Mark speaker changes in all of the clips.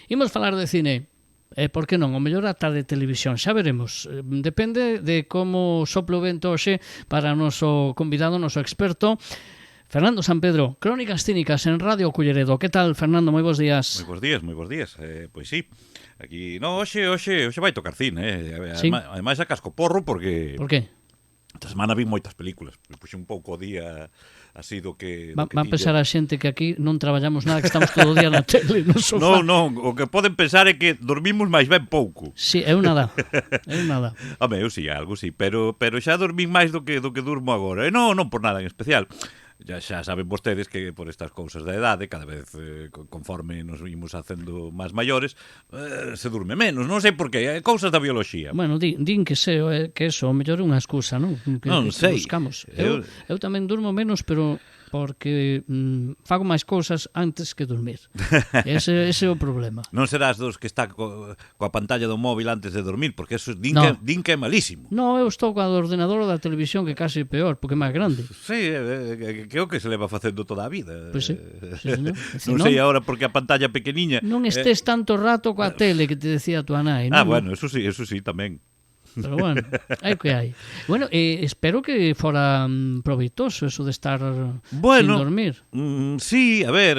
Speaker 1: Imos falar de cine. Por que non? O mellor ata de televisión, xa veremos. Depende de como sople o vento hoxe para o noso convidado, o noso experto, Fernando Sampedro, Crónicas Cínicas en Radio Culleredo. Que tal, Fernando? Moi bons días.
Speaker 2: Moi bons días. Pois sí, aquí... No, hoxe vai tocar cine,
Speaker 1: Sí?
Speaker 2: Ademais a casco porro porque...
Speaker 1: Por que?
Speaker 2: Esta semana vi moitas películas. Puxe un pouco o día así do que...
Speaker 1: Van pensar a xente que aquí non traballamos nada, que estamos todo o día na tele, no sofá.
Speaker 2: Non, o que poden pensar é que dormimos máis ben pouco.
Speaker 1: Sí, eu nada.
Speaker 2: Home, eu sí, algo sí, pero xa dormín máis do que durmo agora. E non por nada en especial. Xa saben vostedes que por estas cousas da edade, cada vez conforme nos imos facendo máis maiores, se durme menos, non sei por qué, cousas da bioloxía.
Speaker 1: Bueno, din que que eso, o mellor é unha excusa, non?
Speaker 2: Non sei.
Speaker 1: Buscamos. Eu tamén durmo menos, pero porque fago máis cousas antes que dormir. Ese é o problema.
Speaker 2: Non serás dos que está coa pantalla do móvil antes de dormir, porque eso din que é malísimo.
Speaker 1: Non, eu estou coa do ordenador ou da televisión, que case é peor, porque é máis grande.
Speaker 2: Sí, que é o que se leva facendo toda a vida.
Speaker 1: Pois sí, señor.
Speaker 2: Non sei agora porque a pantalla pequeniña...
Speaker 1: Non estés tanto rato coa tele, que te decía a tua nai, non?
Speaker 2: Bueno, eso sí, tamén.
Speaker 1: Pero bueno, hai que hai. Bueno, espero que fora proveitoso eso de estar sin dormir.
Speaker 2: Sí, a ver,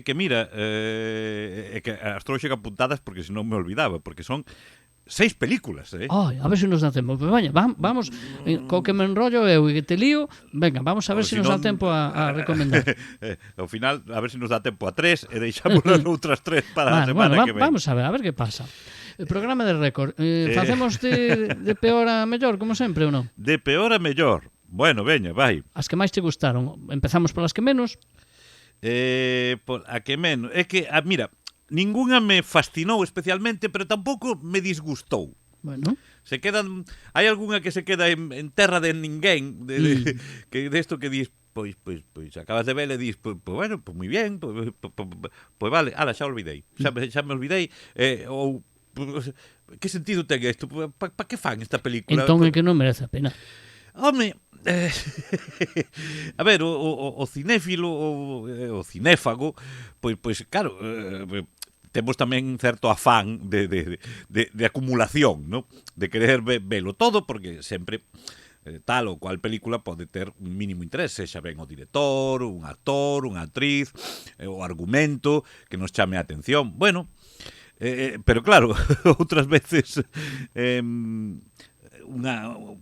Speaker 2: que mira, que as trouxe apuntadas porque senón me olvidaba, porque son 6 películas,
Speaker 1: Ai, a ver se nos dá tempo. Pero veña, vamos, co que me enrollo eu e que te lío, venga, vamos a ver se nos dá tempo a recomendar.
Speaker 2: Ao final, a ver se nos dá tempo a 3 e deixamos as outras 3 para a semana que ven.
Speaker 1: Vamos a ver que pasa. El programa de récord. Facemos de peor a mellor, como sempre, ou non?
Speaker 2: De peor a mellor. Bueno, veña, vai.
Speaker 1: As que máis te gustaron. Empezamos polas que menos.
Speaker 2: A que menos. É que, mira, ningunha me fascinou especialmente, pero tampouco me disgustou.
Speaker 1: Bueno.
Speaker 2: Se quedan... Hai algunha que se queda en terra de ninguén, que desto que dis... Pois acabas de ver e dis, bueno, pues moi bien, pues vale, ala, xa olvidei. Xa me olvidei, ou... Que sentido ten isto? Pa que fan esta película?
Speaker 1: Entón é que non merece a pena.
Speaker 2: Home, a ver, o cinéfilo, o cinéfago, pois claro, temos tamén certo afán de acumulación, ¿no? De querer velo todo, porque sempre tal ou cual película pode ter un mínimo interés, sexa ben o director, un actor, unha actriz, o argumento que nos chame a atención. Bueno, pero claro, outras veces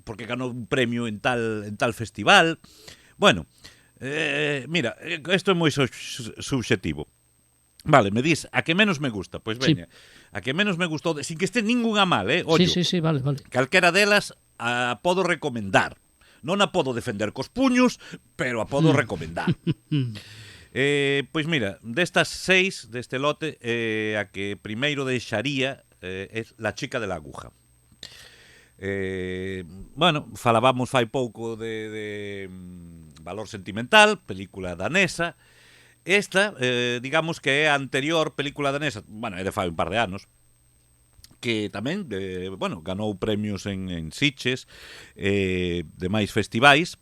Speaker 2: porque ganou un premio en tal festival. Bueno, mira, isto é moi subxetivo. Vale, me dis, a que menos me gusta? Pois veña, a que menos me gustou, sin que este ningunha mal, ollo.
Speaker 1: Sí, vale.
Speaker 2: Calquera delas a podo recomendar. Non a podo defender cos puños, pero a podo recomendar. Pois mira, destas 6 deste lote, a que primeiro deixaría é La chica de la aguja. Bueno, falábamos fai pouco de Valor sentimental, película danesa. Esta, digamos que é a anterior película danesa, bueno, é de fai un par de anos, que tamén, ganou premios en Sitges, de máis festivais,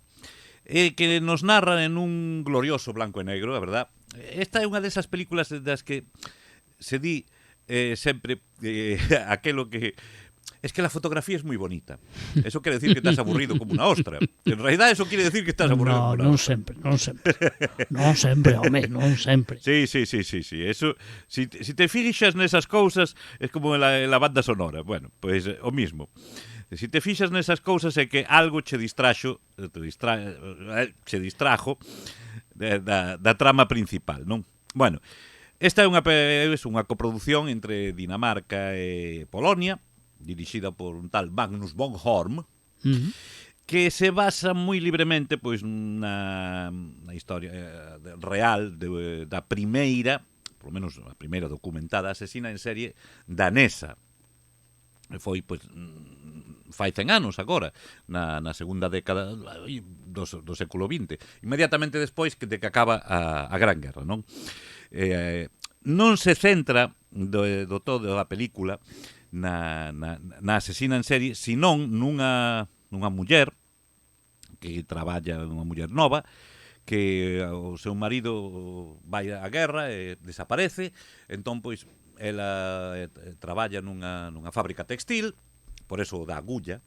Speaker 2: que nos narran en un glorioso blanco e negro, a verdad. Esta é unha desas películas das que se di sempre aquelo que... Es que la fotografía es moi bonita. Eso quere decir que estás aburrido como unha ostra. En realidad eso quere decir que estás aburrido como unha ostra.
Speaker 1: Non sempre, home, non sempre.
Speaker 2: Sí. Eso, si te fixas nesas cousas, é como la banda sonora. Bueno, pois o mismo. Se te fixas nesas cousas é que algo che distrajo da trama principal, non? Bueno, esta é unha coproducción entre Dinamarca e Polonia, dirixida por un tal Magnus von Horn, que se basa moi libremente pois na historia real da primeira, polo menos a primeira documentada asesina en serie danesa. Foi pois fai 100 anos agora, na segunda década do século XX, inmediatamente despois de que acaba a Gran Guerra, non? Non se centra do todo a película na asesina en serie, senón nunha muller que traballa, unha muller nova, que o seu marido vai á guerra e desaparece, entón, pois, ela traballa nunha fábrica textil, por eso da agulla,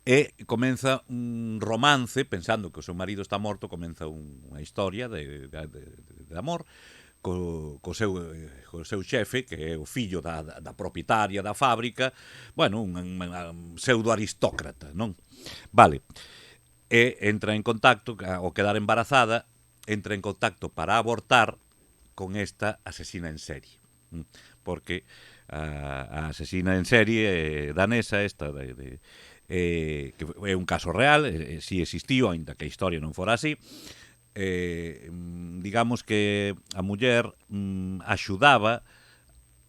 Speaker 2: e comeza un romance, pensando que o seu marido está morto, comeza unha historia de amor co seu xefe, que é o fillo da propietaria da fábrica, bueno, un pseudo-aristócrata, non? Vale, e entra en contacto, ao quedar embarazada, entra en contacto para abortar con esta asesina en serie, porque a asesina en serie danesa, esta que é un caso real, si existiu, aínda que a historia non fora así, digamos que a muller axudaba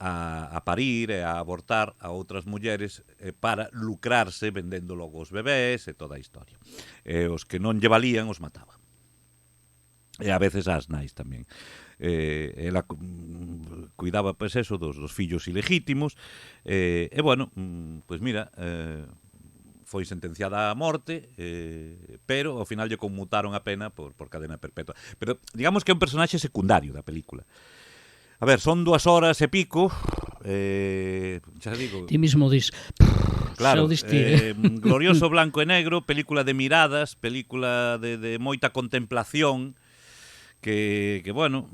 Speaker 2: a parir e a abortar a outras mulleres para lucrarse vendendo logo os bebés e toda a historia. E os que non lle valían os mataba. E a veces as nais tamén. Ela cuidaba, pois, eso, dos fillos ilegítimos. E, bueno, pois mira, foi sentenciada a morte, pero ao final lle conmutaron a pena por cadena perpetua. Pero digamos que é un personaxe secundario da película. A ver, son 2 horas e pico, xa digo...
Speaker 1: Ti mismo dis...
Speaker 2: Claro, glorioso blanco e negro, película de miradas, película de moita contemplación, que bueno,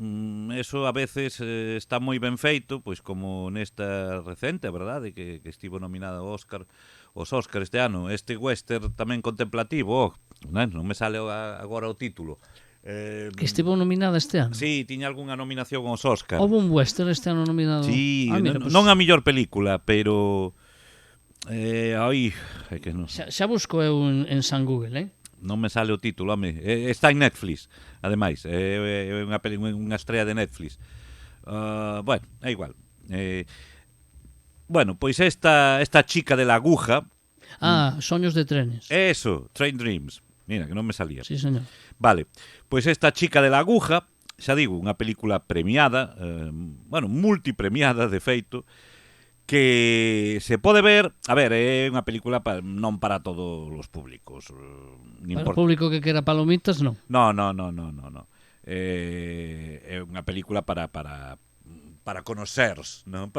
Speaker 2: eso a veces está moi ben feito, pois como nesta recente, a verdade, que estivo nominada ao Óscar, os Óscar este ano, este western tamén contemplativo, non me sale agora o título.
Speaker 1: Que estivo nominada este ano?
Speaker 2: Sí, tiña algunha nominación aos Óscar.
Speaker 1: Houve un western este ano nominado?
Speaker 2: Sí,
Speaker 1: mira,
Speaker 2: non a mellor película, pero... que non...
Speaker 1: Xa busco eu en San Google,
Speaker 2: Non me sale o título, home. Está en Netflix, ademais. É unha estrella de Netflix. Bueno, é igual. Bueno, pois esta chica de la aguja...
Speaker 1: Soños de trenes.
Speaker 2: Eso, Train Dreams. Mira, que non me salía.
Speaker 1: Sí, señor.
Speaker 2: Vale, pois esta chica de la aguja, xa digo, unha película premiada, bueno, multipremiada, de feito, que se pode ver, a ver, é unha película non para todos os públicos.
Speaker 1: Para o público que quera palomitas, non.
Speaker 2: No. É unha película para conocers, non?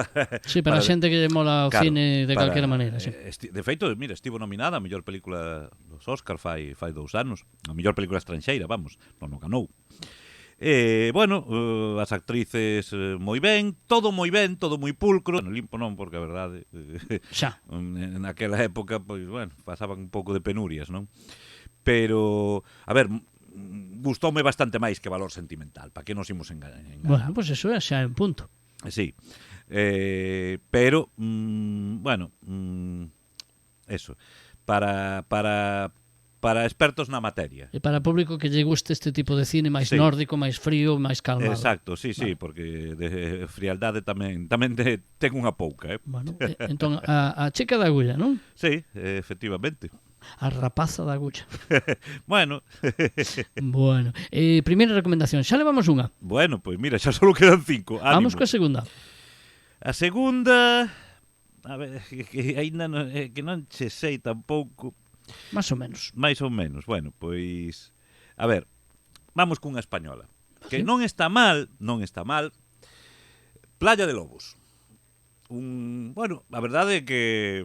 Speaker 1: Sí, para a xente que lle mola o cine de calquera maneira, sí.
Speaker 2: De feito, mira, estivo nominada a mellor película dos Óscar fai 2 anos, a mellor película estranxeira, vamos, non o ganou. Bueno, as actrices moi ben, todo moi pulcro. No limpo non, porque a verdade
Speaker 1: xa
Speaker 2: naquela época, pois, bueno, pasaban un pouco de penurias, non? Pero, a ver, gustoume bastante máis que Valor Sentimental, para que nos imos enganar.
Speaker 1: Bueno, pois eso é xa un punto.
Speaker 2: Sí, pero, bueno, eso, para expertos na materia.
Speaker 1: E para o público que lle guste este tipo de cine máis nórdico, máis frío, máis calmado.
Speaker 2: Exacto, sí, porque de frialdade tamén ten unha pouca,
Speaker 1: Bueno, entón, a chica da agulla, non?
Speaker 2: Sí, efectivamente.
Speaker 1: A rapaza da agulla.
Speaker 2: Bueno.
Speaker 1: Bueno, primeira recomendación, xa levamos unha.
Speaker 2: Bueno, pois mira, xa só quedan 5.
Speaker 1: Vamos coa segunda.
Speaker 2: A segunda, a ver, que aínda que non che sei tampouco.
Speaker 1: Más ou menos.
Speaker 2: Mais ou menos. Bueno, pois... A ver, vamos cunha española. Que
Speaker 1: ¿Sí?
Speaker 2: non está mal. Playa de Lobos. Bueno, a verdade é que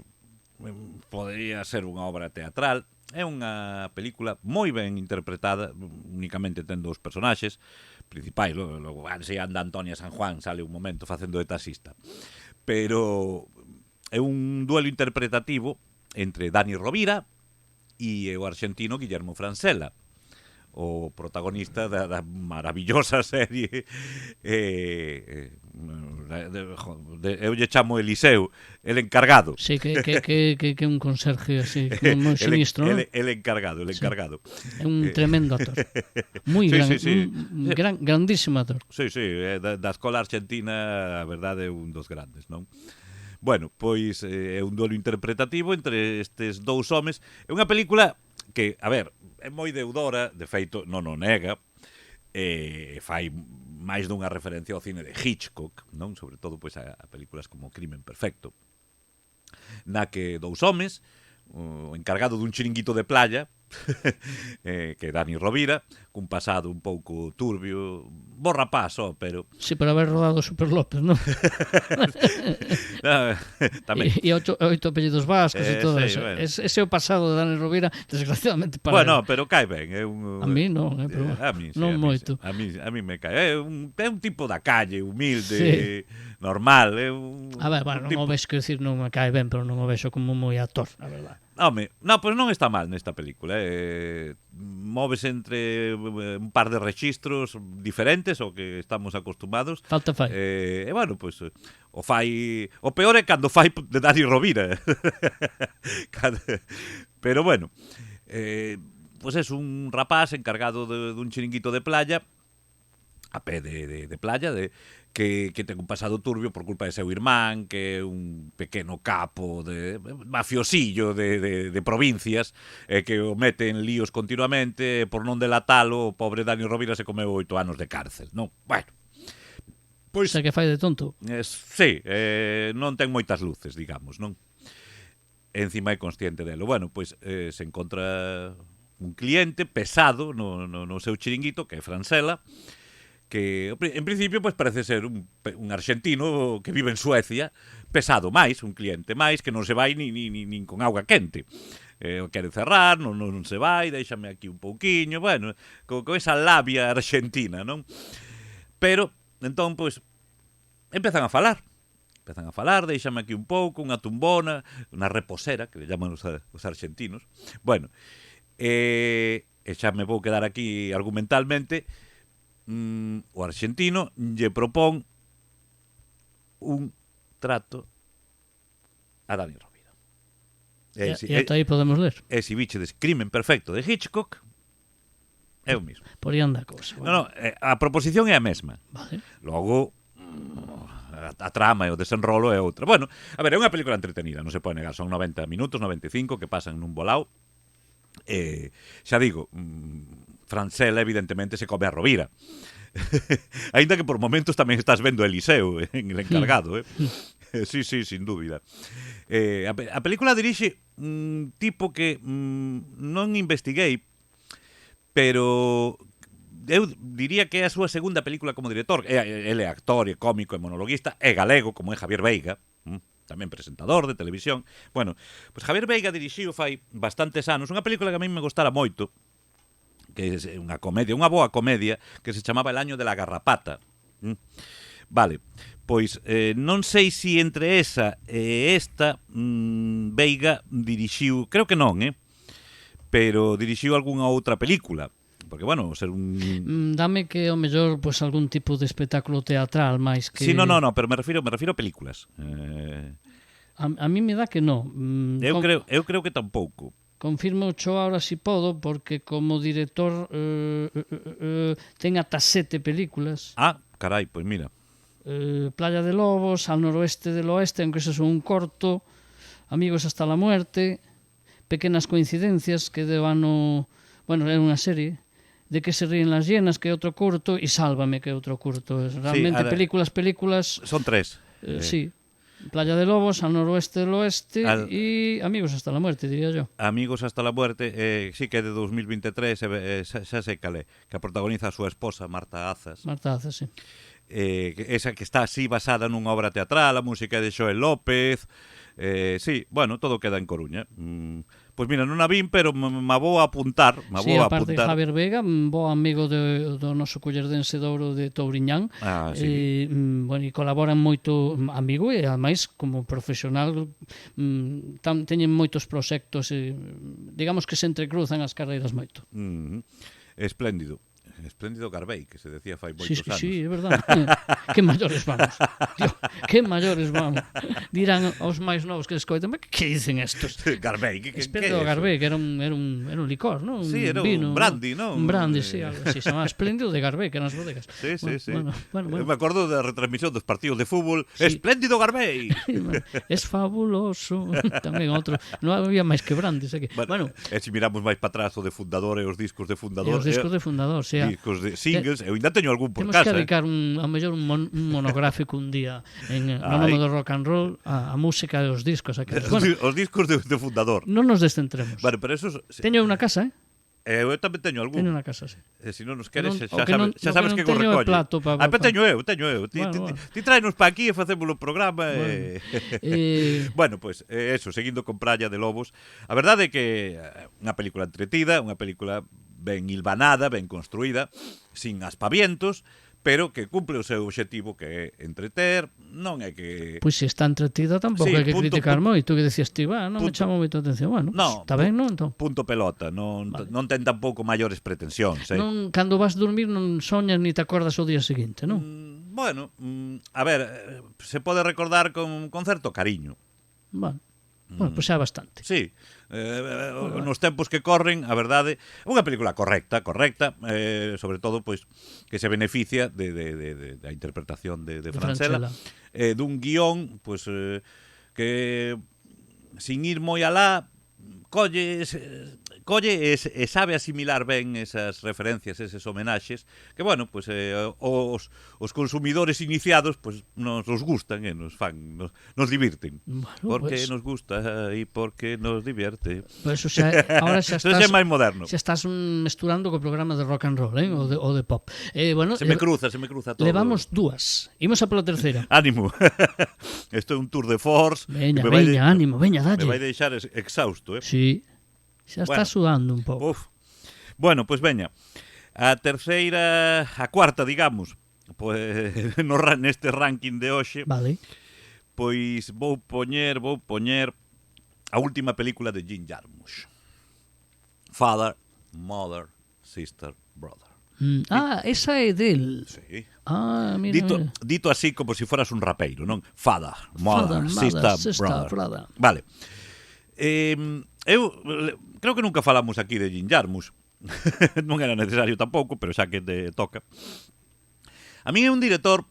Speaker 2: podría ser unha obra teatral. É unha película moi ben interpretada, únicamente ten 2 personaxes principais. Logo anda Antonia San Juan, sale un momento facendo de taxista. Pero é un duelo interpretativo entre Dani Rovira e o argentino Guillermo Francella, o protagonista da maravillosa serie eu lle chamo Eliseu, el encargado.
Speaker 1: Sí, que un conserje así, moi sinistro, non?
Speaker 2: El encargado.
Speaker 1: É un tremendo actor. Moi grandísimo actor.
Speaker 2: Sí, da escola argentina, a verdade, é un dos grandes, non? Bueno, pois é un duelo interpretativo entre estes 2 homes. É unha película que, a ver, é moi deudora, de feito, non o nega, fai máis dunha referencia ao cine de Hitchcock, non? Sobre todo pois a películas como Crimen Perfecto, na que 2 homes, o encargado dun chiringuito de playa, que é Dani Rovira, cun pasado un pouco turbio, bo rapaz, pero...
Speaker 1: Sí, pero haber rodado Super López, ¿no?
Speaker 2: Tamén.
Speaker 1: E oito apellidos vascos e todo
Speaker 2: sí,
Speaker 1: eso.
Speaker 2: bueno.
Speaker 1: Ese é o pasado de Dani Rovira, desgraciadamente para
Speaker 2: Bueno,
Speaker 1: él.
Speaker 2: pero cae ben.
Speaker 1: A mí non, pero
Speaker 2: A mí, sí,
Speaker 1: non moito.
Speaker 2: A mí me cae. É un tipo da calle, humilde,
Speaker 1: Sí.
Speaker 2: normal.
Speaker 1: A ver, bueno, non o vexo, que decir, non me cae ben, pero non o vexo como moi actor, a verdade.
Speaker 2: Home, no, pois non está mal nesta película. Móvese entre un par de rexistros diferentes ao que estamos acostumados.
Speaker 1: Falta fai.
Speaker 2: E bueno, pois o fai... O peor é cando fai de Dani Rovira. Pero bueno, pois é un rapaz encargado dun chiringuito de playa, a pé de playa, que ten un pasado turbio por culpa de seu irmán, que é un pequeno capo de mafiosillo de provincias, que o mete en líos continuamente, por non delatalo, o pobre Dani Rovira se comeu 8 anos de cárcel, non? Bueno,
Speaker 1: Pois... O sea, que fai de tonto.
Speaker 2: Sí, non ten moitas luces, digamos, non? Encima é consciente delo. Bueno, pois se encontra un cliente pesado no seu chiringuito, que é Francela, que en principio pues parece ser un argentino que vive en Suecia, pesado máis, un cliente máis, que non se vai nin con auga quente. Quere cerrar, non se vai, déixame aquí un pouquiño, bueno, con esa labia argentina, non? Pero, entón, pois, empezan a falar, déixame aquí un pouco, unha tumbona, unha reposera, que le llaman os argentinos. Bueno, e xa me vou quedar aquí argumentalmente. O argentino lle propón un trato a Dani Rovira.
Speaker 1: E ata aí podemos ler.
Speaker 2: E se bichedes Crimen Perfecto de Hitchcock, é o mismo.
Speaker 1: Por aí anda a cousa.
Speaker 2: Bueno. A proposición é a mesma.
Speaker 1: Vale.
Speaker 2: Logo, a trama e o desenrolo é outra. Bueno, a ver, é unha película entretenida, non se pode negar. Son 90 minutos, 95, que pasan nun volao. Xa digo, Francela evidentemente se come a Rovira. Ainda que por momentos tamén estás vendo Eliseo en El Encargado, Sí, sin dúbida. A película dirixe un tipo que non investiguei, pero eu diría que é a súa segunda película como director. Ele é actor, é cómico, é monologuista, é galego, como é Javier Veiga, tamén presentador de televisión. Bueno, pois Javier Veiga dirixiu fai bastantes anos unha película que a mí me gostara moito, que é unha comedia, unha boa comedia, que se chamaba El año de la garrapata. Vale, pois non sei se entre esa e esta Veiga dirixiu, creo que non, pero dirixiu algunha outra película. Porque, bueno, ser un...
Speaker 1: Dame que, ao mellor, pois, algún tipo de espectáculo teatral máis que...
Speaker 2: Sí, no, pero me refiro a películas.
Speaker 1: A mí me dá que non.
Speaker 2: Eu creo que tampouco.
Speaker 1: Confirmo xo ahora si podo, porque como director ten ata 7 películas.
Speaker 2: Ah, carai, pois mira.
Speaker 1: Playa de Lobos, Al noroeste del oeste, aunque eso son un corto, Amigos hasta la muerte, Pequenas coincidencias, que de ano... Bueno, era unha serie. De que se ríen las hienas, que é outro curto, e Sálvame, que é outro curto. Realmente, sí, películas...
Speaker 2: Son 3.
Speaker 1: Sí. Playa de Lobos, Al noroeste del oeste e Amigos hasta la muerte, diría yo.
Speaker 2: Amigos hasta la muerte, sí que é de 2023, xa sei calé, que a protagoniza a súa esposa, Marta Azas.
Speaker 1: Marta Azas, sí.
Speaker 2: Esa que está así basada nunha obra teatral, a música é de Xoel López. Sí, bueno, todo queda en Coruña. Pois mira, non a vin, pero me vou a apuntar.
Speaker 1: Sí, aparte de Javier Vega, bo amigo do noso collerdense de ouro de Touriñán.
Speaker 2: Sí.
Speaker 1: Bueno, e colaboran moito, amigo, e ademais como profesional teñen moitos proxectos, digamos que se entrecruzan as carreiras moito.
Speaker 2: Espléndido Garbei, que se decía fai moitos anos.
Speaker 1: Sí, é verdade. Que maiores vamos. Tío, que maiores vamos. Dirán aos máis novos que escoitan, que dicen estos?
Speaker 2: Garbei, que
Speaker 1: Espléndido Garbei, que era un licor, non?
Speaker 2: Sí, era
Speaker 1: vino,
Speaker 2: un brandy, non?
Speaker 1: Un brandy, sí, algo así. Se chamaba Espléndido de Garbei, que eran as bodegas.
Speaker 2: Sí.
Speaker 1: Bueno.
Speaker 2: Me acordo da retransmisión dos partidos de fútbol. Sí. Espléndido Garbei.
Speaker 1: Es fabuloso. Tamén outro. Non había máis que brandy, sei que. Bueno,
Speaker 2: e se miramos máis para atrás o de Fundador e os discos de Fundador.
Speaker 1: Os discos de Fundador, sí.
Speaker 2: Discos de singles, eu ainda teño algún por
Speaker 1: casa. Temos que dedicar a mellor un monográfico un día no nome do rock and roll a música e os discos.
Speaker 2: Bueno, os discos de Fundador.
Speaker 1: Non nos descentremos.
Speaker 2: Vale, pero eso...
Speaker 1: Teño unha casa,
Speaker 2: Eu tamén teño algún.
Speaker 1: Teño na casa, sí.
Speaker 2: Se non nos queres,
Speaker 1: Non-
Speaker 2: xa
Speaker 1: o que non-
Speaker 2: sabes, xa
Speaker 1: o que
Speaker 2: sabes
Speaker 1: non
Speaker 2: que go
Speaker 1: teño é
Speaker 2: recolle.
Speaker 1: plato
Speaker 2: Pero teño eu.
Speaker 1: Bueno.
Speaker 2: Ti traenos pa aquí e facemos o programa
Speaker 1: Bueno.
Speaker 2: Bueno, pois, eso, seguindo con Praia de Lobos. A verdade é que unha película entretida, unha película ben hilvanada, ben construída, sin aspavientos, pero que cumple o seu obxectivo, que é entreter, non é que...
Speaker 1: Pois se está entretida tampouco
Speaker 2: Sí,
Speaker 1: hai que
Speaker 2: punto,
Speaker 1: criticar
Speaker 2: punto.
Speaker 1: moito, que decías ti, non me
Speaker 2: Punto.
Speaker 1: chamo moito a atención. Bueno,
Speaker 2: No,
Speaker 1: está ben, non? Entón.
Speaker 2: Punto pelota, non,
Speaker 1: Vale.
Speaker 2: non ten tampouco maiores pretensións,
Speaker 1: Non, cando vas dormir non soñas ni te acordas o día seguinte, non?
Speaker 2: Bueno, a ver, se pode recordar con certo cariño.
Speaker 1: Bueno, pois xa bastante.
Speaker 2: Sí, nos tempos que corren, a verdade, é unha película correcta, sobre todo pois que se beneficia da interpretación de Francella, dun guión pois que sin ir moi alá colle e sabe asimilar ben esas referencias, eses homenaxes, que, bueno, pues, os consumidores iniciados pues, nos gustan e nos fan, nos divirten.
Speaker 1: Bueno,
Speaker 2: porque
Speaker 1: pues,
Speaker 2: nos gusta e porque nos divierte.
Speaker 1: Pues, o sea, ahora xa
Speaker 2: Eso
Speaker 1: estás,
Speaker 2: é máis moderno.
Speaker 1: xa estás mesturando co programa de rock and roll, o de pop. Bueno,
Speaker 2: Se me cruza todo.
Speaker 1: Levamos dúas. Imos a pola terceira.
Speaker 2: Ánimo. Isto é un tour de force.
Speaker 1: Veña, ánimo, dalle.
Speaker 2: Me vai deixar exhausto,
Speaker 1: Sí. Xa está sudando un pouco.
Speaker 2: Bueno, pois veña. A cuarta, digamos, pois neste ranking de hoxe.
Speaker 1: Vale.
Speaker 2: Pois vou poñer a última película de Jim Jarmusch. Father, Mother, Sister, Brother.
Speaker 1: Esa é del.
Speaker 2: Sí.
Speaker 1: Mira.
Speaker 2: Dito así como se si fueras un rapeiro, non? Father, Mother, Sister, Brother. Vale. Eu creo que nunca falamos aquí de Jim Jarmusch. Non era necesario tampouco, pero xa que te toca. A mí é un director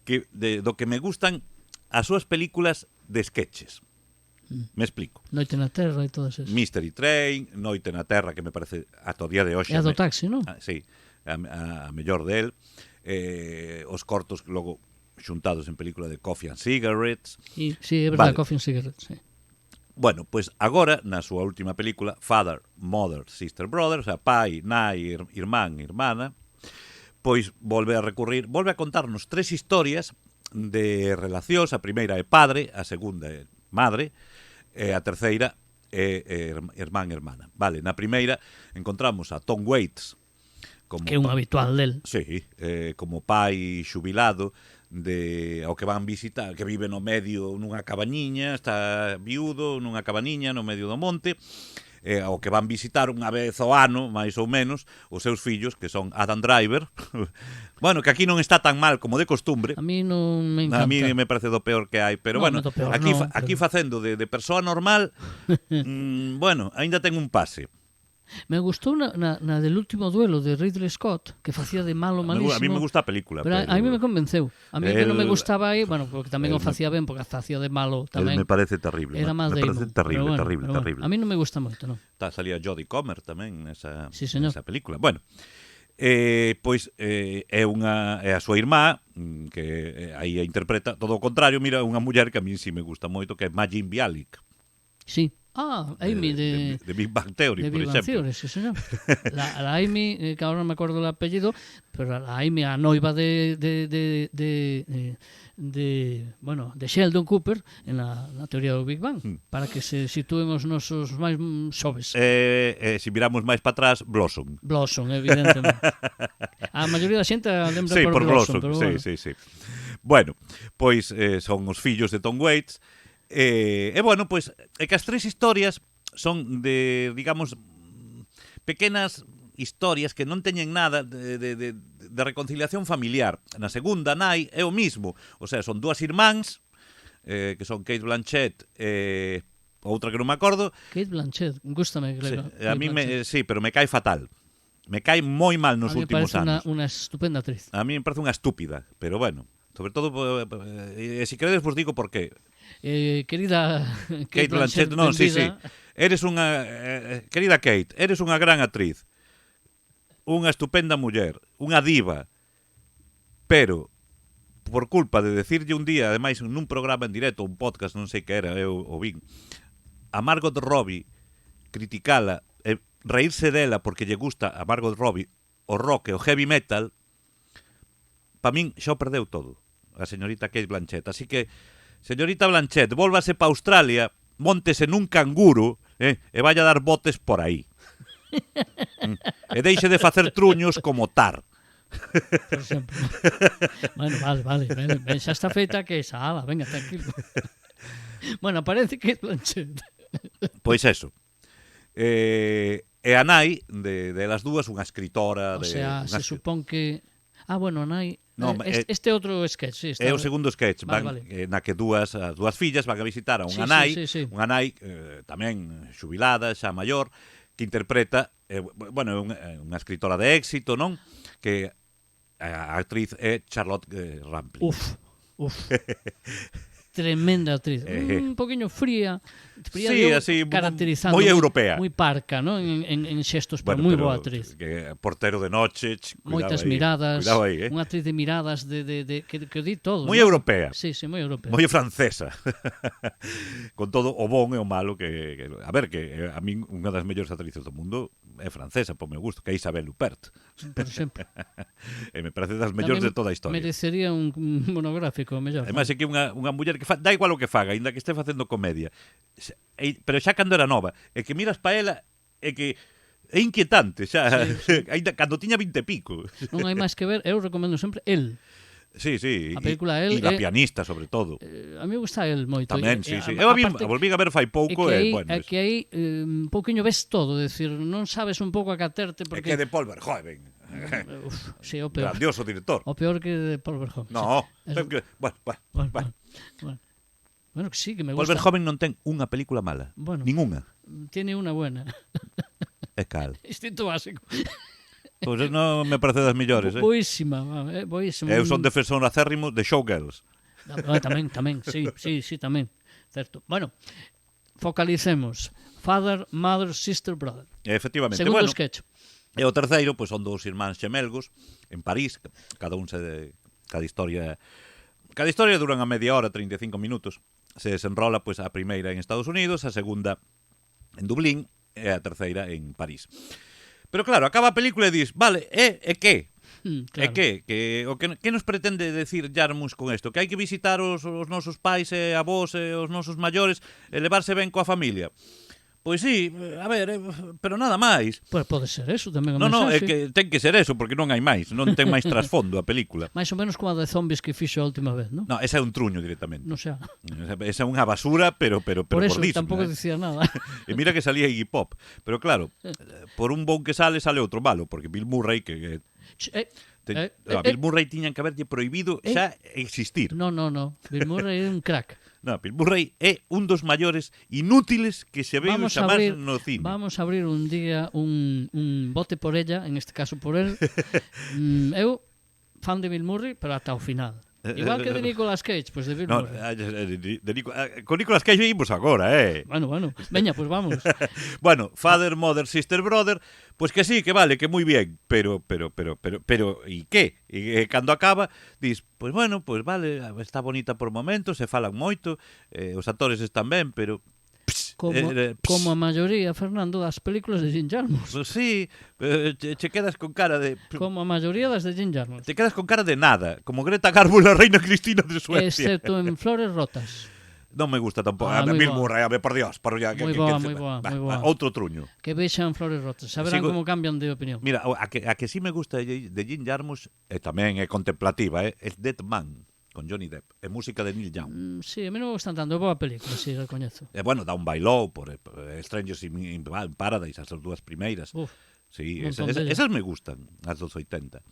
Speaker 2: do que me gustan as súas películas de sketches. Me explico.
Speaker 1: Noite na Terra e todas esas.
Speaker 2: Mystery Train, Noite na Terra, que me parece ata o día de hoxe.
Speaker 1: É a do taxi, non?
Speaker 2: Sí, a mellor del. Os cortos logo xuntados en película de Coffee and Cigarettes.
Speaker 1: Sí, é verdade, Coffee and Cigarettes, sí.
Speaker 2: Bueno, pois agora, na súa última película, Father, Mother, Sister, Brother, o sea, pai, nai, irmán, irmana, pois volve a contarnos 3 historias de relacións. A primeira é padre, a segunda é madre, e a terceira é irmán, irmana. Vale, na primeira encontramos a Tom Waits,
Speaker 1: que é un habitual del.
Speaker 2: Sí, como pai xubilado ao que van visitar, que vive no medio nunha cabañiña, está viudo nunha cabañiña no medio do monte, ao que van visitar unha vez ao ano, máis ou menos, os seus fillos, que son Adam Driver. Bueno, que aquí non está tan mal como de costumbre.
Speaker 1: A mí non me encanta.
Speaker 2: A mí me parece do peor que hai, pero
Speaker 1: no,
Speaker 2: bueno,
Speaker 1: peor,
Speaker 2: aquí facendo de persoa normal, bueno, aínda ten un pase.
Speaker 1: Me gustou na del último duelo de Ridley Scott, que facía de malo malísimo.
Speaker 2: A mí me gusta a película.
Speaker 1: Pero a mí me convenceu. A mí que non me gustaba aí, bueno, porque tamén o facía ben, porque facía de malo tamén.
Speaker 2: Me parece terrible.
Speaker 1: Era máis
Speaker 2: me parece terrible,
Speaker 1: bueno,
Speaker 2: terrible.
Speaker 1: A mí non me gusta moito, non?
Speaker 2: Salía Jodie Comer tamén nesa película. Bueno, pois é a súa irmá, que aí a interpreta todo o contrario. Mira, unha muller que a mí sí me gusta moito, que é Majin Bialik.
Speaker 1: Sí. Amy
Speaker 2: de Big Bang Theory, por exemplo.
Speaker 1: Theory, sí, señor. La Amy, que ahora non me acordo el apellido, pero a Amy, a noiva de Sheldon Cooper en la teoría do Big Bang, para que se sitúen os nosos máis xoves.
Speaker 2: Se miramos máis para atrás, Blossom.
Speaker 1: Blossom, evidentemente. A maioría da xente lembra por Blossom. Pero
Speaker 2: sí,
Speaker 1: bueno.
Speaker 2: sí. Bueno, pois son os fillos de Tom Waits. Bueno, pois é que as 3 historias son de, digamos, pequenas historias que non teñen nada de reconciliación familiar. Na segunda, nai, é o mismo. O sea, son 2 irmáns, que son Kate Blanchett e outra que non me acordo.
Speaker 1: Kate Blanchett, gústame.
Speaker 2: A mí sí, pero me cae fatal. Me cae moi mal nos últimos anos.
Speaker 1: Unha estupenda actriz.
Speaker 2: A mí me parece unha estúpida, pero bueno, sobre todo, se queredes vos digo por qué.
Speaker 1: Querida
Speaker 2: Kate Blanchett, non, sí. Eres unha querida Kate, eres unha gran actriz, unha estupenda muller, unha diva, pero por culpa de decirlle un día, ademais nun programa en directo, un podcast, non sei que era, eu o vin, a Margot Robbie criticala reírse dela porque lle gusta a Margot Robbie o rock e o heavy metal, pa min xa o perdeu todo, a señorita Cate Blanchett. Así que, señorita Blanchett, vólvase pa Australia, móntese nun canguro e vaya a dar botes por aí. E deixe de facer truños como Tar.
Speaker 1: Por exemplo. Bueno, vale, ben, xa está feita que esa, ala, venga, tranquilo. Bueno, parece que é Blanchett.
Speaker 2: Pois eso. E a nai de las dúas, unha escritora...
Speaker 1: O sea, se supón que... Ah, bueno, a nai...
Speaker 2: No,
Speaker 1: este outro sketch, sí.
Speaker 2: É o segundo sketch,
Speaker 1: vale.
Speaker 2: Na que as dúas fillas van a visitar a unha nai, unha nai tamén xubilada, xa maior, que interpreta, bueno, unha escritora de éxito, non? Que a actriz é Charlotte Rampling.
Speaker 1: Uf. Tremenda actriz. Un poquinho fría,
Speaker 2: sí, así,
Speaker 1: caracterizando
Speaker 2: moi europea.
Speaker 1: Moi parca, ¿no? En xestos, pero moi boa actriz.
Speaker 2: Que portero de noche,
Speaker 1: moitas miradas,
Speaker 2: aí,
Speaker 1: unha actriz de miradas que di todo.
Speaker 2: Moi europea.
Speaker 1: Sí, moi europea.
Speaker 2: Moi francesa. Con todo o bon e o malo que a ver, que a min unha das mellores actrices do mundo é francesa, por meu gusto, que é Isabelle Huppert.
Speaker 1: Por exemplo.
Speaker 2: E me parece das mellores de toda a historia.
Speaker 1: Merecería un monográfico mellor.
Speaker 2: Además, é que unha muller que dá igual o que faga, ainda que este facendo comedia. Pero xa cando era nova, é que miras pa ela é que é inquietante, xa, sí. Ainda cando tiña 20 e pico.
Speaker 1: Non hai máis que ver, eu recomendo sempre El.
Speaker 2: Sí,
Speaker 1: a película El
Speaker 2: e la pianista, sobre todo.
Speaker 1: A mí gusta El moito.
Speaker 2: Tamén, sí. Eu a volví a ver fai pouco
Speaker 1: e
Speaker 2: bueno.
Speaker 1: É que aí un pouquiño ves todo, decir, non sabes un pouco a caterte porque...
Speaker 2: É que de Paul Verhoeven.
Speaker 1: Sí, o peor.
Speaker 2: Grandioso director.
Speaker 1: O peor que de Paul Verhoeven.
Speaker 2: No,
Speaker 1: sí. Bueno, que sí, que me gusta.
Speaker 2: Paul Verhoeven non ten unha película mala.
Speaker 1: Bueno,
Speaker 2: ninguna.
Speaker 1: Tiene unha buena.
Speaker 2: É cal.
Speaker 1: Instinto básico.
Speaker 2: Pois non me parece das mellores,
Speaker 1: Boísima, boísima.
Speaker 2: Eu son defensor acérrimo de Showgirls.
Speaker 1: Tamén, sí, tamén. Certo. Bueno, focalicemos. Father, Mother, Sister, Brother.
Speaker 2: Efectivamente.
Speaker 1: Segundo sketch.
Speaker 2: E o terceiro, pois son dous irmáns xemelgos en París, cada historia duran a media hora, 35 minutos. Se desenrola pois a primeira en Estados Unidos, a segunda en Dublín e a terceira en París. Pero claro, acaba a película e dis, vale, e que?
Speaker 1: Claro.
Speaker 2: E que nos pretende decir Jarmusch con isto? Que hai que visitar os nosos pais e avós e os nosos maiores e levarse ben coa familia? Pois sí, a ver, pero nada máis.
Speaker 1: Pois pode ser eso tamén o
Speaker 2: mensaxe. Non, é que ten que ser eso, porque non hai máis, non ten máis trasfondo a película.
Speaker 1: Mais ou menos como a de zombies que fixo a última vez, non?
Speaker 2: Non, esa é un truño directamente.
Speaker 1: Non xa.
Speaker 2: Esa é unha basura, pero
Speaker 1: por eso,
Speaker 2: gordísima.
Speaker 1: Tampouco dicía nada.
Speaker 2: E mira que salía Iggy Pop. Pero claro, por un bon que sale outro malo, porque Bill Murray que Bill Murray tiñan que haberlle prohibido xa existir.
Speaker 1: No. Bill Murray é un crack.
Speaker 2: No, Bill Murray é un dos maiores inútiles que se veu xamás no cine.
Speaker 1: Vamos a abrir un día un bote por ella, en este caso por él. Eu, fan de Bill Murray, pero ata o final. Igual que de Nicolas Cage, pues de Bill Murray.
Speaker 2: Con Nicolas Cage vimos agora,
Speaker 1: Bueno, veña, pues vamos.
Speaker 2: Bueno, Father, Mother, Sister, Brother, pues que sí, que vale, que moi bien, pero e que? E cando acaba, dis, pues bueno, pues vale, está bonita por momentos, se falan moito, os actores están ben, pero
Speaker 1: como a maioría, Fernando, das películas de Jim Jarmusch.
Speaker 2: Sí, che quedas con cara de...
Speaker 1: Como a maioría das de Jim Jarmusch.
Speaker 2: Te quedas con cara de nada, como Greta Garbo, la reina Cristina de Suecia.
Speaker 1: Excepto en Flores Rotas.
Speaker 2: Non me gusta tampouco. Bill Murray, por Dios.
Speaker 1: Moi boa.
Speaker 2: Outro truño.
Speaker 1: Que vexan Flores Rotas. Saberán como cambian de opinión.
Speaker 2: Mira, a que sí me gusta de Jim Jarmusch, tamén é contemplativa, é Dead Man, con Johnny Depp, e música de Neil Young.
Speaker 1: Sí, a mí non me gustan tanto, é boa película, sí, recoñezo.
Speaker 2: Bueno, dá un bailou por Strangers in Paradise, as dúas primeiras. Sí, esas me gustan, as dos 80.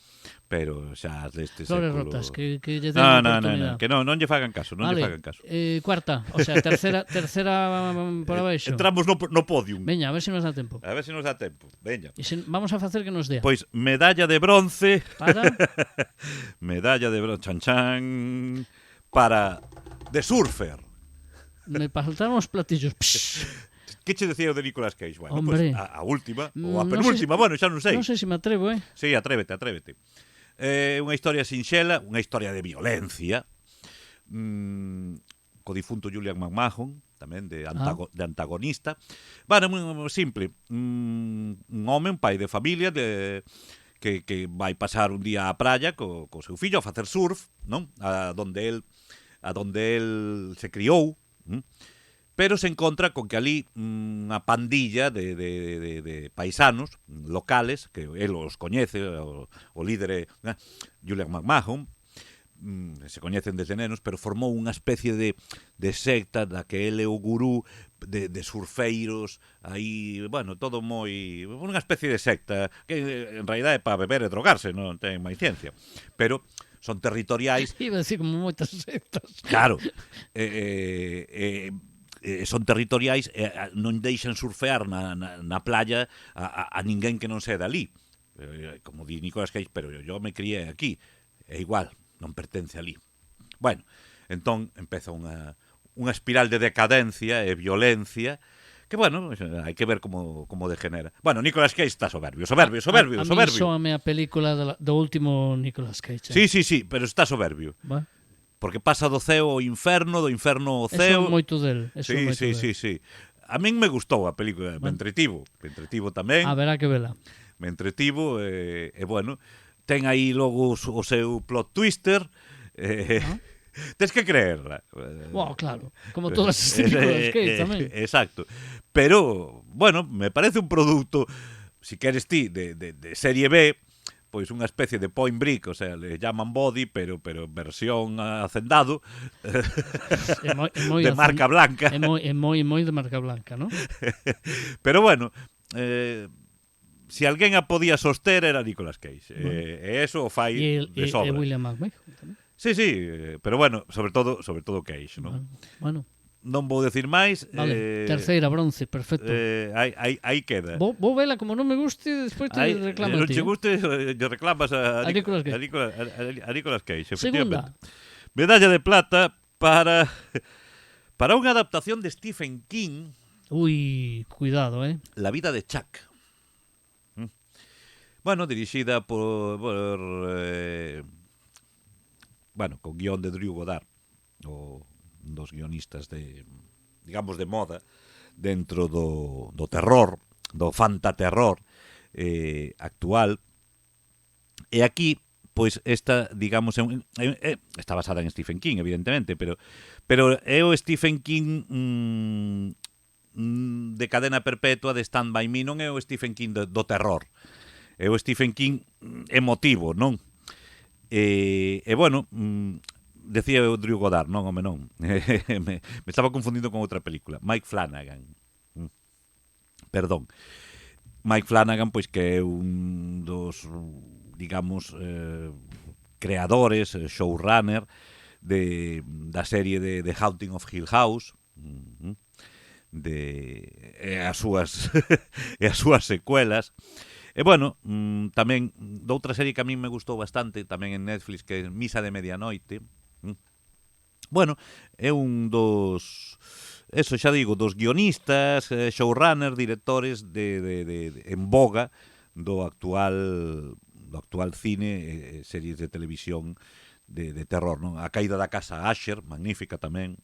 Speaker 2: Pero xa as deste
Speaker 1: Flores
Speaker 2: século...
Speaker 1: Rotas, que lle den oportunidade.
Speaker 2: No, que non lle fagan caso, non lle fagan caso.
Speaker 1: Cuarta, o sea, tercera por abaixo.
Speaker 2: Entramos no podium.
Speaker 1: Veña, a ver se nos dá tempo.
Speaker 2: Veña.
Speaker 1: Vamos a facer que nos dea.
Speaker 2: Pois medalla de bronce.
Speaker 1: Para?
Speaker 2: Medalla de bronce, chan, para The Surfer.
Speaker 1: Me saltaron os platillos.
Speaker 2: Que che decía o de Nicolas Cage? Bueno,
Speaker 1: hombre,
Speaker 2: pues a última, ou a penúltima, bueno, xa non sei.
Speaker 1: Non sei se me atrevo,
Speaker 2: Sí, atrévete. Unha historia sinxela, unha historia de violencia, co difunto Julian McMahon, tamén de antagonista. Bueno, moi simple. Un home, un pai de familia que vai pasar un día á praia co seu fillo a facer surf, non? A donde el se criou, pero se encontra con que ali unha pandilla de paisanos locales, que el os coñece, o líder Julian McMahon, se coñecen desde nenos, pero formou unha especie de secta da que ele é o gurú de surfeiros, aí, bueno, todo moi... unha especie de secta que en realidad é para beber e drogarse, non ten máis ciencia, pero son territoriais.
Speaker 1: Iba a decir como moitas sectas.
Speaker 2: Claro, son territoriais, non deixan surfear na playa a ninguén que non sea dali. Como di Nicolas Cage, pero yo me crié aquí, é igual, non pertence ali. Bueno, entón empeza unha espiral de decadencia e violencia que, bueno, hai que ver como degenera. Bueno, Nicolas Cage está soberbio.
Speaker 1: A mí soame a película do último Nicolas Cage.
Speaker 2: Sí, pero está soberbio.
Speaker 1: Bueno.
Speaker 2: Porque pasa do ceo ao inferno, do inferno ao ceo.
Speaker 1: Eso é moito del.
Speaker 2: Sí. A min me gustou a película, me entretivo tamén.
Speaker 1: Haberá que vela.
Speaker 2: Me entretivo, e bueno, ten aí logo o seu plot twister, tens que creerla.
Speaker 1: Wow, claro, como todas as películas que tamén.
Speaker 2: Exacto. Pero, bueno, me parece un produto, si queres ti, de serie B, pois unha especie de Point Break, o sea, le llaman Body, pero versión hacendado, de marca blanca.
Speaker 1: É moi de marca blanca, non?
Speaker 2: Pero bueno, si alguén a podía soster era Nicolas Cage. E eso o fai de sobra.
Speaker 1: E William McMahon tamén.
Speaker 2: Sí, pero bueno, sobre todo Cage, non?
Speaker 1: Bueno.
Speaker 2: Non vou decir máis.
Speaker 1: Vale, terceira, bronce, perfecto.
Speaker 2: Aí queda.
Speaker 1: Vou vela, como non me guste, despois te reclamo a ti.
Speaker 2: Non che guste, lle reclamas a
Speaker 1: Nicolas
Speaker 2: Cage.
Speaker 1: Segunda.
Speaker 2: Medalla de plata para unha adaptación de Stephen King.
Speaker 1: Ui, cuidado,
Speaker 2: La vida de Chuck. Bueno, dirixida por con guión de Drew Goddard, un dos guionistas digamos de moda dentro do terror, do fantaterror actual. E aquí, pois, esta, digamos, está basada en Stephen King, evidentemente, pero é o Stephen King de cadena perpetua, de Stand By Me, non é o Stephen King do terror. É o Stephen King emotivo, non? E bueno, decía o Drew Goddard, non, home, non. me estaba confundindo con outra película. Mike Flanagan. Perdón. Mike Flanagan, pois, que é un dos, digamos, creadores, showrunner da serie de The Haunting of Hill House, e as súas secuelas. E bueno, tamén doutra serie que a mí me gustou bastante, tamén en Netflix, que é Misa de Medianoite. Bueno, é un dos... Eso xa digo, dos guionistas, showrunners, directores en boga do actual cine, series de televisión de terror, non? A caída da casa Asher, magnífica tamén,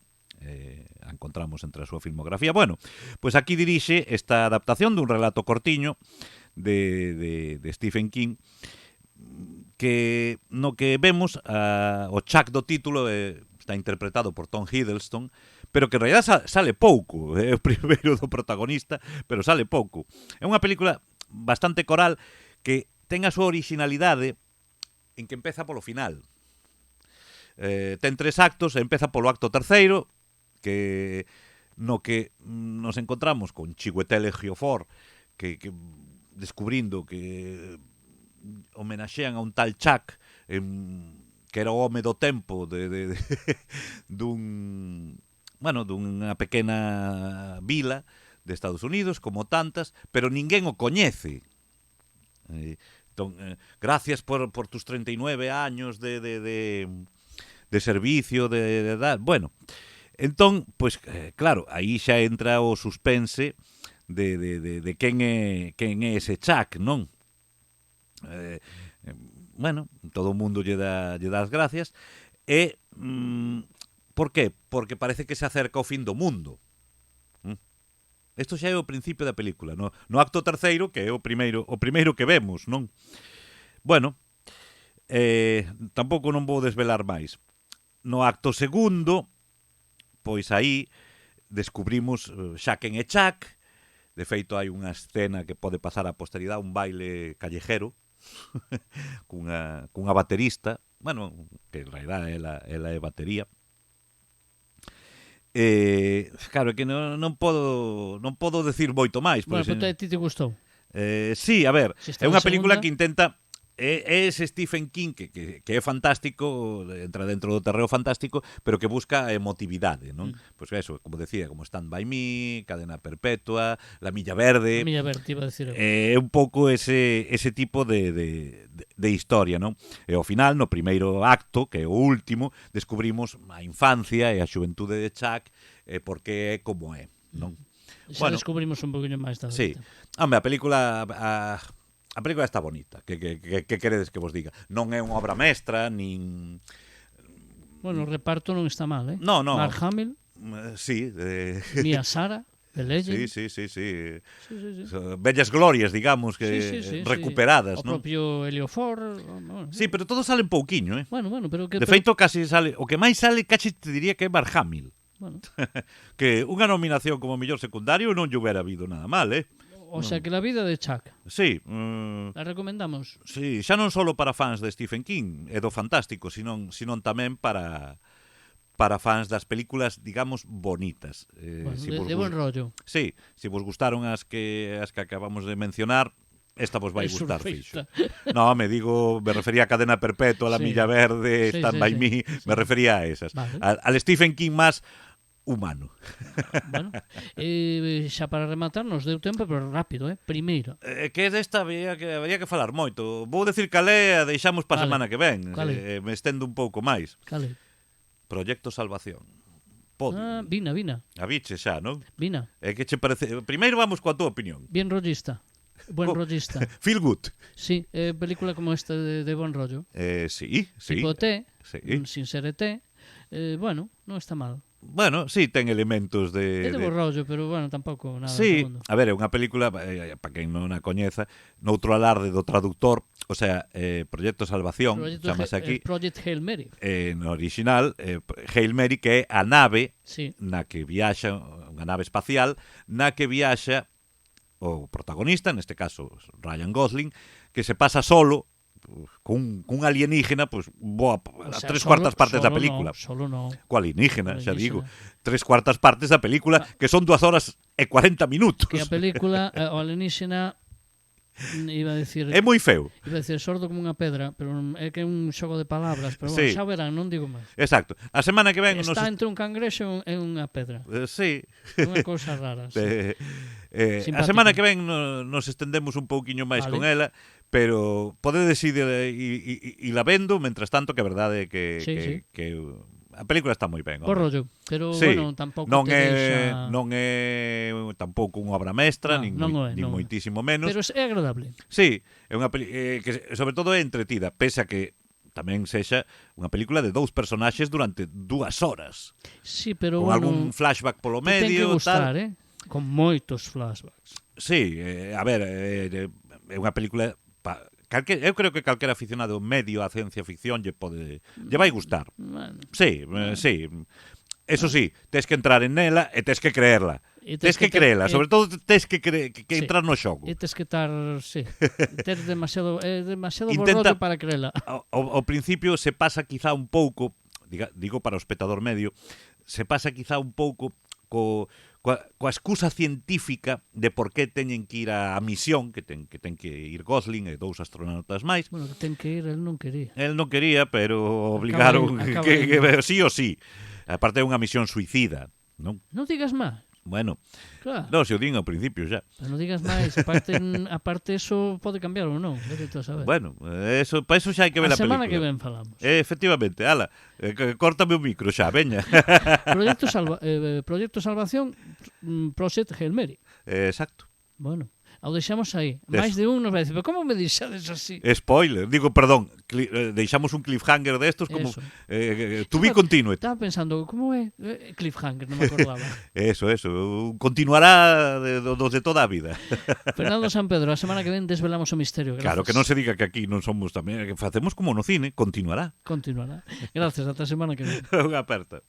Speaker 2: a encontramos entre a súa filmografía. Bueno, pois aquí dirixe esta adaptación dun relato cortiño de Stephen King, que no que vemos o Chuck do título está interpretado por Tom Hiddleston, pero que en realidad sale pouco, é o primeiro do protagonista, pero sale pouco. É unha película bastante coral que ten a súa originalidade en que empeza polo final. Ten 3 actos, empeza polo acto terceiro, que no que nos encontramos con Chiwetel Ejiofor, que descubrindo que homenaxean a un tal Chuck, que era o home do tempo dunha pequena vila de Estados Unidos, como tantas, pero ninguén o coñece. Entón, gracias por tus 39 años de servicio, de edad. Bueno, entón, pois, claro, aí xa entra o suspense de quen é ese Chuck, non? Bueno, todo o mundo lle dá as gracias e Por qué? Porque parece que se acerca o fin do mundo. Isto xa é o principio da película, no acto terceiro, que é o primeiro que vemos, non? Bueno, tampouco non vou desvelar máis. No acto segundo, pois aí descubrimos xa quen é Chuck. De feito, hai unha escena que pode pasar á posteridade, un baile callejero cunha baterista, bueno, que en realidad ela é batería. Claro, que non podo decir moito máis.
Speaker 1: Bueno, pero a ti te gustou?
Speaker 2: Sí, a ver,
Speaker 1: Si
Speaker 2: é unha película
Speaker 1: segunda...
Speaker 2: que intenta... É ese Stephen King que é fantástico, entra dentro do terreo fantástico, pero que busca a emotividade, non? Pois eso, como decía, como Stand By Me, Cadena Perpetua, La Milla Verde...
Speaker 1: La Milla Verde, iba a decir.
Speaker 2: É un pouco ese tipo de historia, non? E ao final, no primeiro acto, que é o último, descubrimos a infancia e a xuventude de Chuck, por que é como é, non?
Speaker 1: Xa descubrimos un poquinho máis da
Speaker 2: sí. Home, a película... A película está bonita, que queredes que vos diga? Non é unha obra mestra, nin...
Speaker 1: Bueno, o reparto non está mal,
Speaker 2: No.
Speaker 1: Mark Hamill.
Speaker 2: Sí.
Speaker 1: Mia Sara, de Legend.
Speaker 2: Sí. Bellas glorias, digamos, que recuperadas,
Speaker 1: o
Speaker 2: non?
Speaker 1: O propio Elio Ford. Bueno,
Speaker 2: sí, pero todos salen pouquiño,
Speaker 1: Bueno, pero que...
Speaker 2: De feito, casi sale... O que máis sale, casi te diría que é Mark Hamill.
Speaker 1: Bueno.
Speaker 2: Que unha nominación como mellor secundario non lle hubiera habido nada mal,
Speaker 1: O sea, que la vida de Chuck.
Speaker 2: Sí.
Speaker 1: La recomendamos?
Speaker 2: Sí, xa non só para fans de Stephen King e do fantástico, senón tamén para fans das películas, digamos, bonitas.
Speaker 1: Bueno, de buen rollo.
Speaker 2: Sí, se vos gustaron as que acabamos de mencionar, esta vos vai gustar, fixo. No, me refería a Cadena Perpetua, a La Milla Verde, Stand By Me, me refería a esas.
Speaker 1: Vale.
Speaker 2: Al Stephen King máis humano.
Speaker 1: Bueno, xa para rematar nos deu tempo, pero rápido, Primeiro.
Speaker 2: Que desta habría que falar moito. Vou decir calé, a deixamos para a semana que ven. Me estendo un pouco máis.
Speaker 1: Cale.
Speaker 2: Proyecto Salvación. Podio.
Speaker 1: Vina.
Speaker 2: A biche xa, non?
Speaker 1: Vina.
Speaker 2: Que che parece? Primeiro vamos coa túa opinión.
Speaker 1: Bien rollista. Buen rollista.
Speaker 2: Feel good.
Speaker 1: Sí, película como esta de buen rollo.
Speaker 2: Sí.
Speaker 1: Tipo T,
Speaker 2: sí.
Speaker 1: Sin ser T. Bueno, non está mal.
Speaker 2: Bueno, sí, ten elementos de...
Speaker 1: É de buen rollo, pero bueno, tampouco nada.
Speaker 2: Sí, a ver, é unha película, para quen non a coñeza, noutro alarde do traductor, o sea, Proyecto Salvación, chamase aquí.
Speaker 1: Project Hail Mary.
Speaker 2: No original, Hail Mary, que é a nave na que viaxa, unha nave espacial, na que viaxa o protagonista, neste caso Ryan Gosling, que se pasa solo cun alienígena, pois boa, o sea, tres cuartas partes da película.
Speaker 1: Solo no.
Speaker 2: Co alienígena, xa digo. Tres cuartas partes da película, que son 2 horas e 40 minutos.
Speaker 1: Que a película, o alienígena, iba a decir...
Speaker 2: É moi feo.
Speaker 1: Iba a decir sordo como unha pedra, pero é que é un xogo de palabras, pero bueno, xa verán, non digo máis.
Speaker 2: Exacto. A semana que ven...
Speaker 1: Está entre un cangrexo e unha pedra.
Speaker 2: Sí.
Speaker 1: Unha cousa rara.
Speaker 2: A semana que ven nos estendemos un pouquiño máis con ela, pero podedes ir la vendo, mentras tanto, que a verdade é que a película está moi ben.
Speaker 1: Por rollo, pero bueno, tampouco te deixa...
Speaker 2: Non é tampouco unha obra mestra, nin moitísimo menos.
Speaker 1: Pero é agradable.
Speaker 2: Sí, é unha que sobre todo é entretida, pese a que tamén sexa unha película de 2 personaxes durante 2 horas.
Speaker 1: Sí, pero
Speaker 2: con algún flashback polo medio,
Speaker 1: ten que gustar,
Speaker 2: tal.
Speaker 1: Con moitos flashbacks.
Speaker 2: Sí, a ver, é unha película eu creo que calquera aficionado medio á ciencia ficción lle vai gustar.
Speaker 1: Bueno.
Speaker 2: Sí. Eso sí, tes que entrar en nela e tes que creerla. Tes que creerla, sobre todo tes que entrar no xogo.
Speaker 1: E tes que estar, ter demasiado borrollo para creerla.
Speaker 2: Ao principio se pasa quizá un pouco, digo para o espectador medio, se pasa quizá un pouco coa excusa científica de por que teñen que ir á misión, que ten que ir Gosling e 2 astronautas máis.
Speaker 1: Bueno, que ten que ir, el non quería.
Speaker 2: El non quería, pero obligaron que sí ou sí. Aparte é unha misión suicida, non?
Speaker 1: Non digas máis.
Speaker 2: Bueno,
Speaker 1: claro.
Speaker 2: Non, se o din ao principio xa.
Speaker 1: Pero non digas máis, aparte eso pode cambiar ou non,
Speaker 2: Bueno, para eso xa hai que ver a película.
Speaker 1: A semana que ven falamos.
Speaker 2: Efectivamente, ala, córtame o micro xa, veña.
Speaker 1: Proyecto Salvación, Project Hail Mary.
Speaker 2: Exacto.
Speaker 1: Bueno, O deixamos aí. Máis de un nos vai dicir, pero como me deixades así?
Speaker 2: Spoiler, digo, perdón, deixamos un cliffhanger destos como
Speaker 1: Eso.
Speaker 2: to be continued.
Speaker 1: Estaba pensando, como é cliffhanger, non me acordaba.
Speaker 2: Eso, continuará dos de toda a vida.
Speaker 1: Fernando San Pedro, a semana que ven desvelamos o misterio. Gracias.
Speaker 2: Claro, que non se diga que aquí non somos tamén, que facemos como no cine, continuará.
Speaker 1: Continuará. Gracias, ata a semana que ven.
Speaker 2: Unha aperta.